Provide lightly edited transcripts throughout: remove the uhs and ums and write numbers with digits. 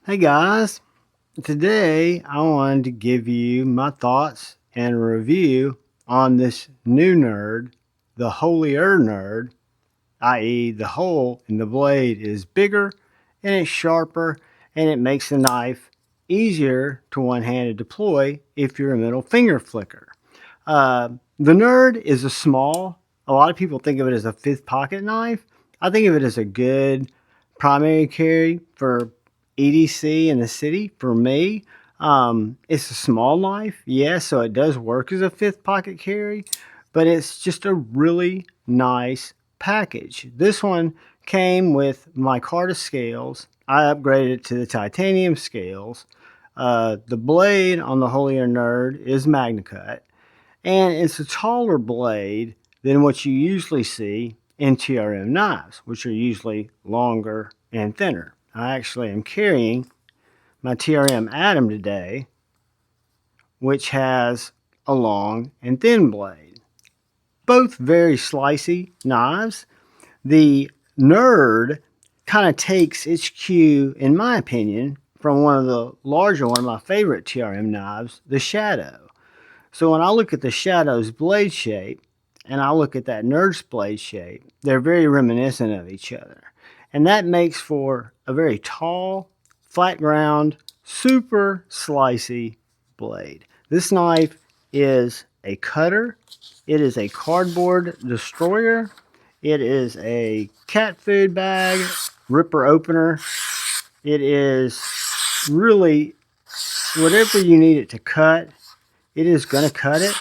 Hey guys, today I wanted to give you my thoughts and review on this new nerd, the Holier Nerd, i.e. the hole in the blade is bigger and it's sharper and it makes the knife easier to one-handed deploy if you're a middle finger flicker. The Nerd is a lot of people think of it as a fifth pocket knife. I think of it as a good primary carry for EDC in the city. For me, it's a small knife, yes, so it does work as a fifth pocket carry, but it's just a really nice package. This one came with my micarta scales. I upgraded it to the titanium scales. The blade on the Holier Nerd is MagnaCut, and it's a taller blade than what you usually see in TRM knives, which are usually longer and thinner. I actually am carrying my TRM Atom today, which has a long and thin blade. Both very slicey knives. The Nerd kind of takes its cue, in my opinion, from one of my favorite TRM knives, the Shadow. So when I look at the Shadow's blade shape and I look at that Nerd's blade shape, they're very reminiscent of each other. And that makes for a very tall, flat ground, super slicey blade. This knife is a cutter. It is a cardboard destroyer. It is a cat food bag ripper opener. It is really whatever you need it to cut, it is going to cut it.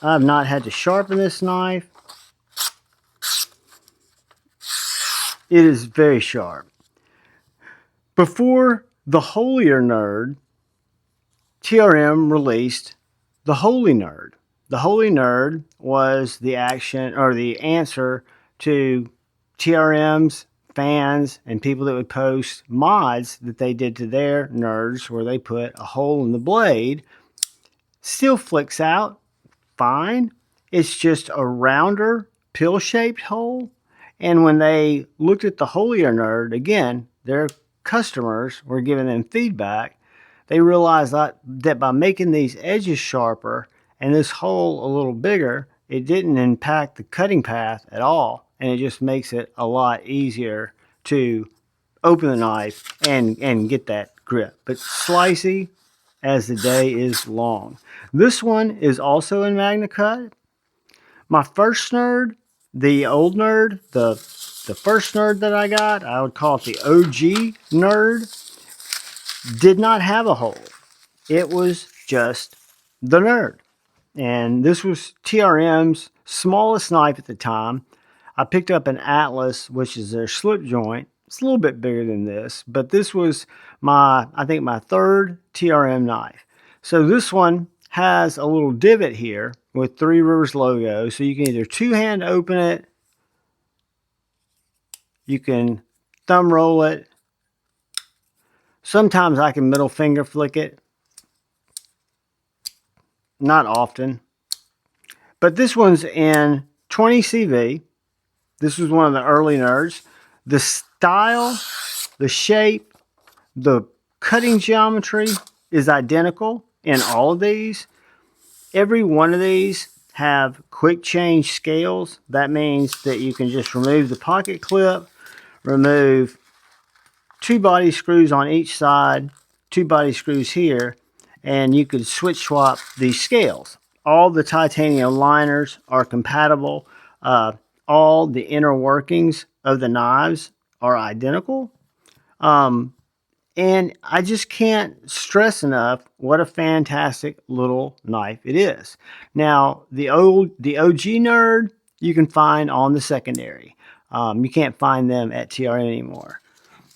I've not had to sharpen this knife. It is very sharp. Before the Holier Nerd, TRM released the Holy Nerd. The Holy Nerd was the action or the answer to TRM's fans and people that would post mods that they did to their nerds where they put a hole in the blade. Still flicks out fine. It's just a rounder, pill-shaped hole. And when they looked at the Holier Nerd, again, their customers were giving them feedback. They realized that by making these edges sharper and this hole a little bigger, it didn't impact the cutting path at all. And it just makes it a lot easier to open the knife and get that grip. But slicey as the day is long. This one is also in MagnaCut. My first nerd, the old nerd, the first nerd that I got, I would call it the OG nerd, did not have a hole. It was just the nerd. And this was TRM's smallest knife at the time. I picked up an Atlas, which is their slip joint. It's a little bit bigger than this, but this was I think my third TRM knife. So this one has a little divot here with Three Rivers logo. So you can either two-hand open it, you can thumb roll it. Sometimes I can middle finger flick it. Not often. But this one's in 20 CV. This was one of the early nerds. The style, the shape, the cutting geometry is identical in all of these. Every one of these have quick change scales. That means that you can just remove the pocket clip, remove two body screws on each side, two body screws here, and you could switch swap these scales. All the titanium liners are compatible. All the inner workings of the knives are identical. And I just can't stress enough what a fantastic little knife it is. Now, the OG Nerd you can find on the secondary. You can't find them at TRM anymore.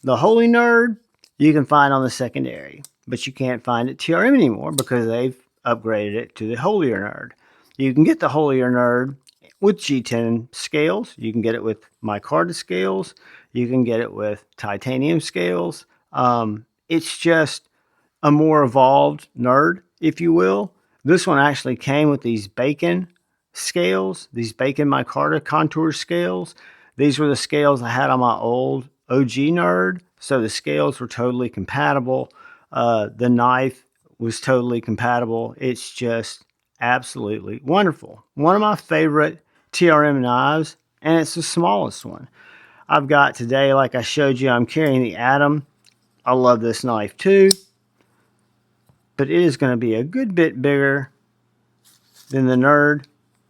The Holy Nerd you can find on the secondary, but you can't find it at TRM anymore because they've upgraded it to the Holier Nerd. You can get the Holier Nerd with G10 scales. You can get it with micarta scales. You can get it with titanium scales. It's just a more evolved nerd, if you will. This one actually came with these bacon scales, these bacon micarta contour scales. These were the scales I had on my old OG nerd. so the scales were totally compatible. The knife was totally compatible. It's just absolutely wonderful. One of my favorite TRM knives, and it's the smallest one. I've got today, like I showed you, I'm carrying the Atom. I love this knife too, but it is going to be a good bit bigger than the Nerd.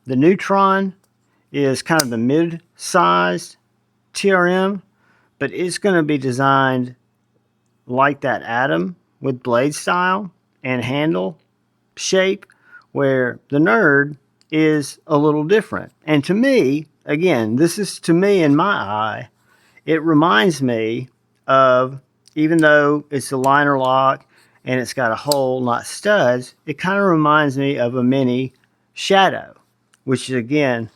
The Neutron is kind of the mid-sized TRM, but it's going to be designed like that Atom with blade style and handle shape, where the Nerd is a little different. And to me, again, this is to me in my eye, it reminds me of, even though it's a liner lock and it's got a hole, not studs, it kind of reminds me of a mini Shadow, which is again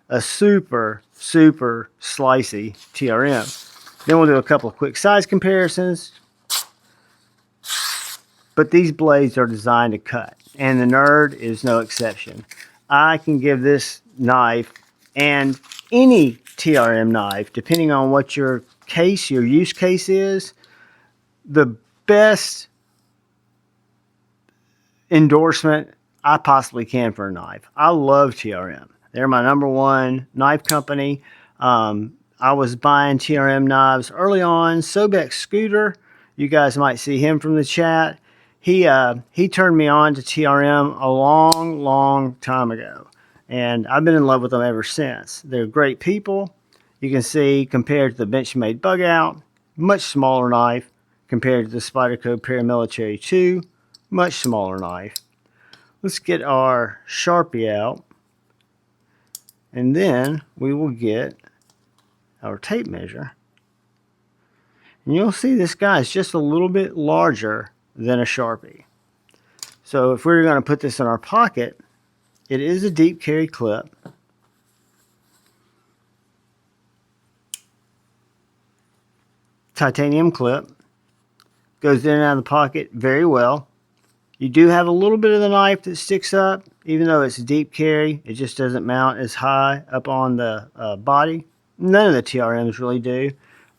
a super, super slicey TRM. Then we'll do a couple of quick size comparisons. But these blades are designed to cut, and the Nerd is no exception. I can give this knife, and any TRM knife, depending on what your use case is, the best endorsement I possibly can for a knife. I love TRM. They're my #1 knife company. I was buying TRM knives early on. Sobek Scooter, you guys might see him from the chat. He turned me on to TRM a long, long time ago, and I've been in love with them ever since. They're great people. You can see, compared to the Benchmade Bug Out, much smaller knife compared to the Spyderco Paramilitary 2, much smaller knife. Let's get our Sharpie out, and then we will get our tape measure. And you'll see this guy is just a little bit larger than a Sharpie. So if we're going to put this in our pocket, it is a deep carry clip. Titanium clip. Goes in and out of the pocket very well. You do have a little bit of the knife that sticks up, even though it's a deep carry. It just doesn't mount as high up on the body. None of the TRMs really do,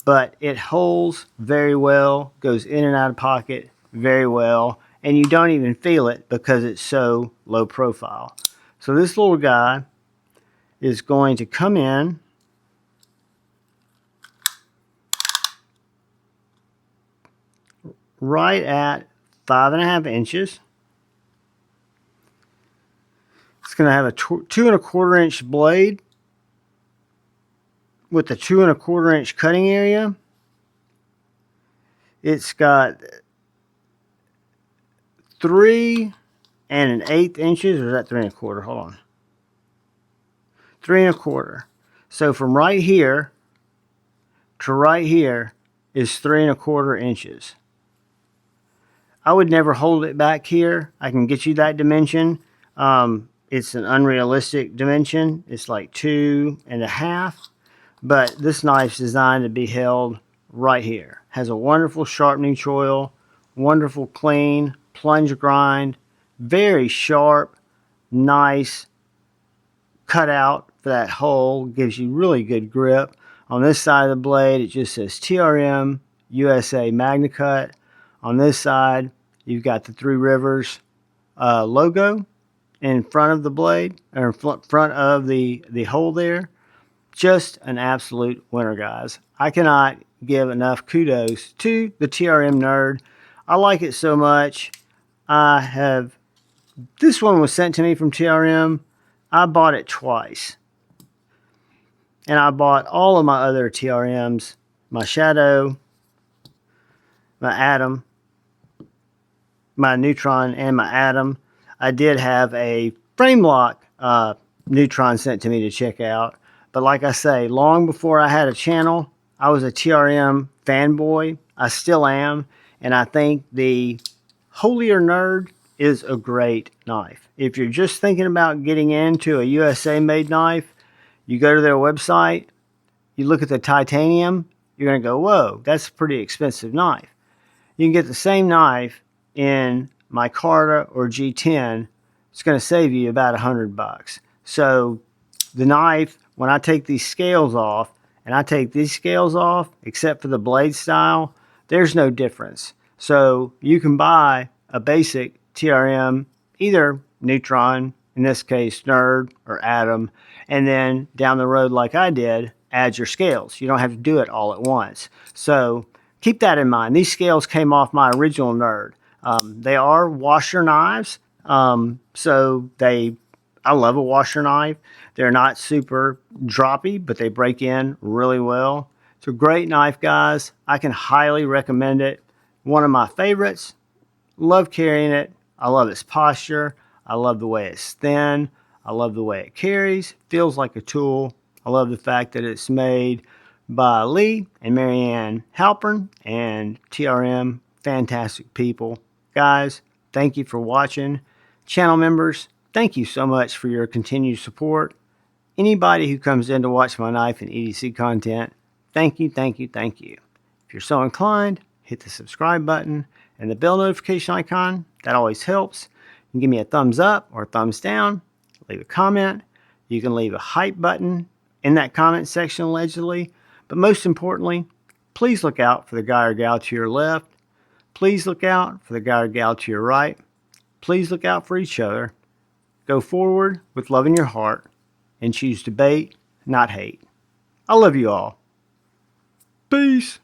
but it holds very well, goes in and out of pocket very well, and you don't even feel it because it's so low profile. So this little guy is going to come in right at 5.5 inches. It's going to have a 2 1/4 inch blade with a 2 1/4 inch cutting area. It's got 3 1/8 inches, or is that 3 1/4? Hold on. 3 1/4. So from right here to right here is 3 1/4 inches. I would never hold it back here. I can get you that dimension. It's an unrealistic dimension. It's like 2 1/2. But this knife's designed to be held right here. Has a wonderful sharpening choil, wonderful clean plunge grind, very sharp, nice cutout for that hole. Gives you really good grip. On this side of the blade, it just says TRM USA MagnaCut. On this side, you've got the Three Rivers logo in front of the blade, or in front of the hole there. Just an absolute winner, guys. I cannot give enough kudos to the TRM Nerd. I like it so much. This one was sent to me from TRM. I bought it twice. And I bought all of my other TRMs, my Shadow, my Atom, my Neutron, and my Atom. I did have a frame lock Neutron sent to me to check out. But like I say, long before I had a channel, I was a TRM fanboy. I still am. And I think the Holier Nerd is a great knife. If you're just thinking about getting into a USA made knife, you go to their website, you look at the titanium, you're going to go, whoa, that's a pretty expensive knife. You can get the same knife in micarta or G10. It's going to save you about $100. So the knife, when I take these scales off, and I take these scales off, except for the blade style, there's no difference. So you can buy a basic TRM, either Neutron, in this case Nerd or Atom, and then down the road, like I did, add your scales. You don't have to do it all at once. So keep that in mind. These scales came off my original Nerd. They are washer knives, so I love a washer knife. They're not super droppy, but they break in really well. It's a great knife, guys. I can highly recommend it. One of my favorites. Love carrying it. I love its posture. I love the way it's thin. I love the way it carries. Feels like a tool. I love the fact that it's made by Lee and Marianne Halpern and TRM. Fantastic people. Guys, thank you for watching. Channel members, thank you so much for your continued support. Anybody who comes in to watch my knife and EDC content, thank you, thank you, thank you. If you're so inclined, hit the subscribe button and the bell notification icon. That always helps. You can give me a thumbs up or a thumbs down. Leave a comment. You can leave a hype button in that comment section allegedly. But most importantly, please look out for the guy or gal to your left. Please look out for the guy or gal to your right. Please look out for each other. Go forward with love in your heart and choose debate, not hate. I love you all. Peace.